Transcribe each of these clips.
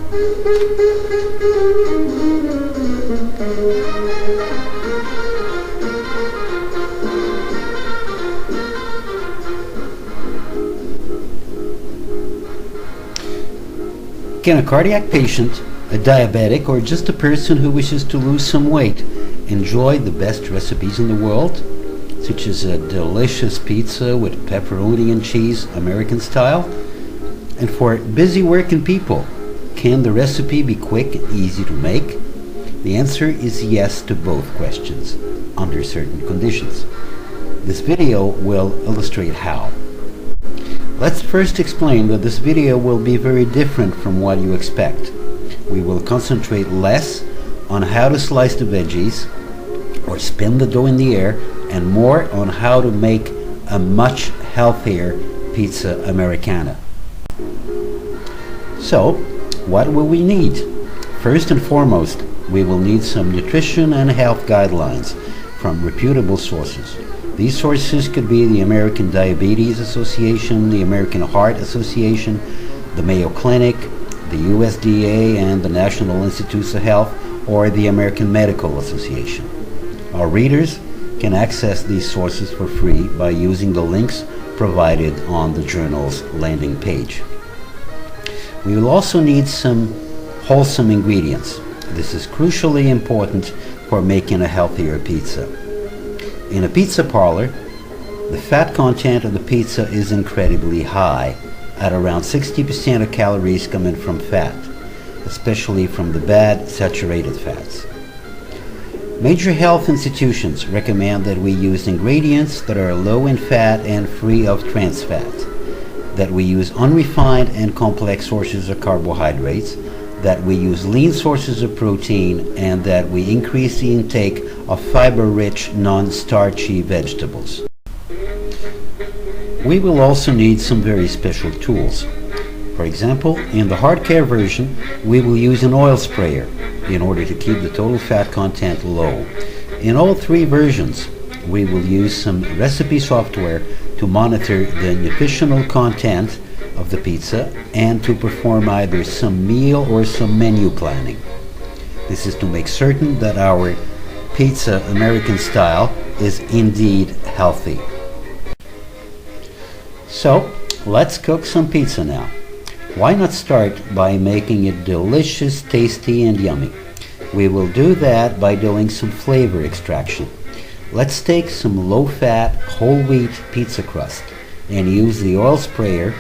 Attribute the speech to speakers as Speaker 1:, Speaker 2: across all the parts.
Speaker 1: Can a cardiac patient, a diabetic, or just a person who wishes to lose some weight enjoy the best recipes in the world, such as a delicious pizza with pepperoni and cheese, American style? And for busy working people, can the recipe be quick and easy to make? The answer is yes to both questions, under certain conditions. This video will illustrate how. Let's first explain that this video will be very different from what you expect. We will concentrate less on how to slice the veggies or spin the dough in the air, and more on how to make a much healthier pizza Americana. So, what will we need? First and foremost, we will need some nutrition and health guidelines from reputable sources. These sources could be the American Diabetes Association, the American Heart Association, the Mayo Clinic, the USDA and the National Institutes of Health, or the American Medical Association. Our readers can access these sources for free by using the links provided on the journal's landing page. We will also need some wholesome ingredients. This is crucially important for making a healthier pizza. In a pizza parlor, the fat content of the pizza is incredibly high, at around 60% of calories coming from fat, especially from the bad saturated fats. Major health institutions recommend that we use ingredients that are low in fat and free of trans fat, that we use unrefined and complex sources of carbohydrates, that we use lean sources of protein, and that we increase the intake of fiber-rich, non-starchy vegetables. We will also need some very special tools. For example, in the hard care version, we will use an oil sprayer in order to keep the total fat content low. In all three versions, we will use some recipe software to monitor the nutritional content of the pizza and to perform either some meal or some menu planning. This is to make certain that our pizza American style is indeed healthy. So, let's cook some pizza now. Why not start by making it delicious, tasty, and yummy? We will do that by doing some flavor extraction. Let's take some low-fat, whole wheat pizza crust and use the oil sprayer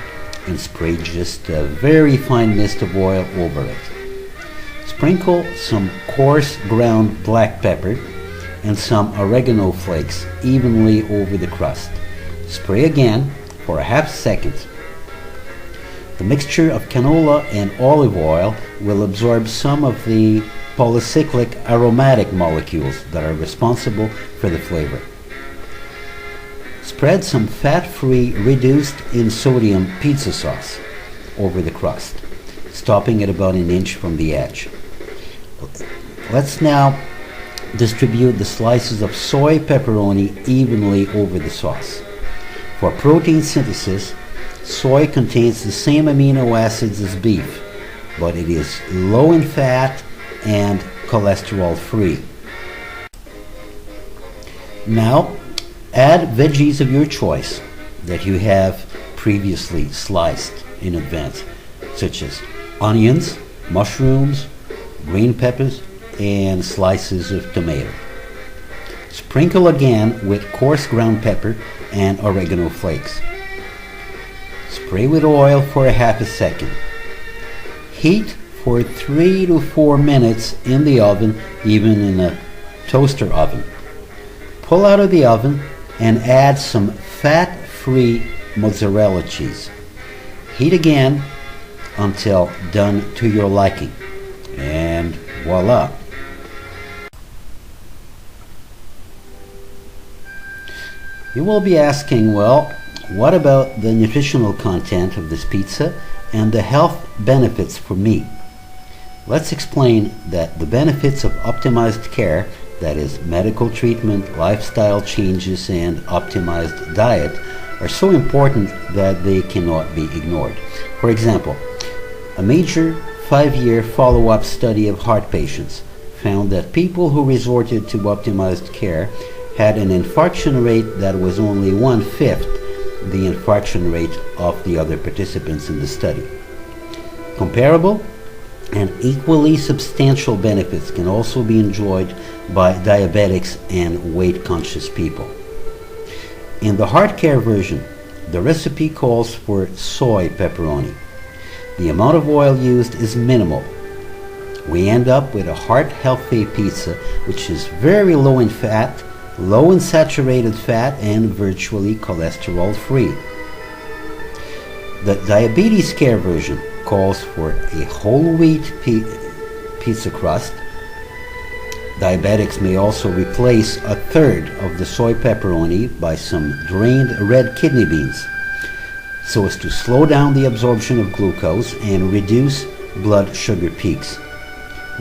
Speaker 1: and spray just a very fine mist of oil over it. Sprinkle some coarse ground black pepper and some oregano flakes evenly over the crust. Spray again for a half second. The mixture of canola and olive oil will absorb some of the polycyclic aromatic molecules that are responsible for the flavor. Spread some fat-free, reduced in sodium pizza sauce over the crust, stopping at about an inch from the edge. Let's now distribute the slices of soy pepperoni evenly over the sauce. For protein synthesis, soy contains the same amino acids as beef, but it is low in fat and cholesterol-free. Now, add veggies of your choice that you have previously sliced in advance, such as onions, mushrooms, green peppers, and slices of tomato. Sprinkle again with coarse ground pepper and oregano flakes. Spray with oil for a half a second. Heat for 3 to 4 minutes in the oven, even in a toaster oven. Pull out of the oven and add some fat-free mozzarella cheese. Heat again until done to your liking. And voila! You will be asking, well, what about the nutritional content of this pizza and the health benefits for me? Let's explain that the benefits of optimized care, that is, medical treatment, lifestyle changes, and optimized diet, are so important that they cannot be ignored. For example, a major 5-year follow-up study of heart patients found that people who resorted to optimized care had an infarction rate that was only 1/5 the infarction rate of the other participants in the study. Comparable and equally substantial benefits can also be enjoyed by diabetics and weight-conscious people. In the heart care version, the recipe calls for soy pepperoni. The amount of oil used is minimal. We end up with a heart-healthy pizza, which is very low in fat, low in saturated fat, and virtually cholesterol-free. The diabetes care version calls for a whole wheat pizza crust. Diabetics may also replace a third of the soy pepperoni by some drained red kidney beans, so as to slow down the absorption of glucose and reduce blood sugar peaks.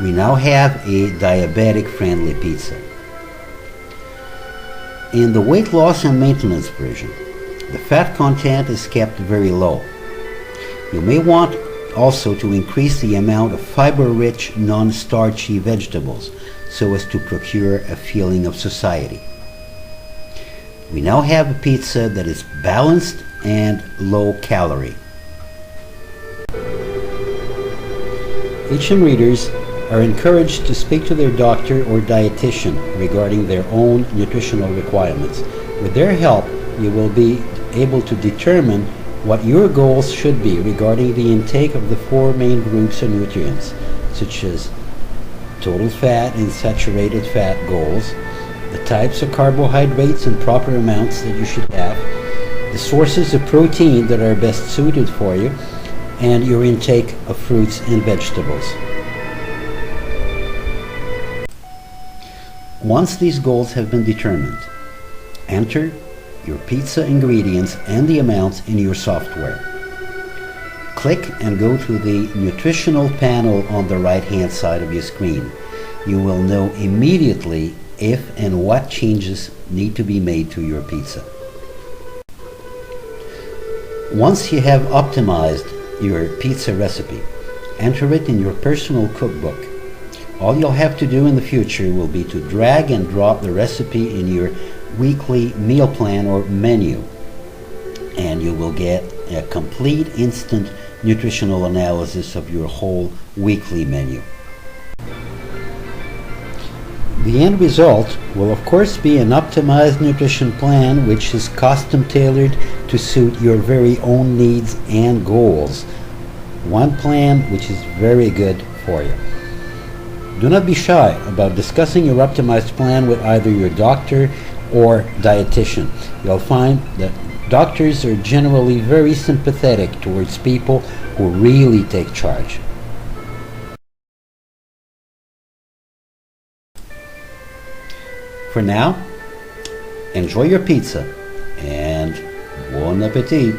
Speaker 1: We now have a diabetic-friendly pizza. In the weight loss and maintenance version, the fat content is kept very low. You may want also to increase the amount of fiber-rich, non-starchy vegetables so as to procure a feeling of satiety. We now have a pizza that is balanced and low-calorie. HM readers are encouraged to speak to their doctor or dietitian regarding their own nutritional requirements. With their help, you will be able to determine what your goals should be regarding the intake of the 4 main groups of nutrients, such as total fat and saturated fat goals, the types of carbohydrates and proper amounts that you should have, the sources of protein that are best suited for you, and your intake of fruits and vegetables. Once these goals have been determined, enter your pizza ingredients and the amounts in your software. Click and go to the nutritional panel on the right-hand side of your screen. You will know immediately if and what changes need to be made to your pizza. Once you have optimized your pizza recipe, enter it in your personal cookbook. All you'll have to do in the future will be to drag and drop the recipe in your weekly meal plan or menu, and you will get a complete instant nutritional analysis of your whole weekly menu. The end result will of course be an optimized nutrition plan which is custom tailored to suit your very own needs and goals. One plan which is very good for you. Do not be shy about discussing your optimized plan with either your doctor or dietitian. You'll find that doctors are generally very sympathetic towards people who really take charge. For now, enjoy your pizza and bon appetit!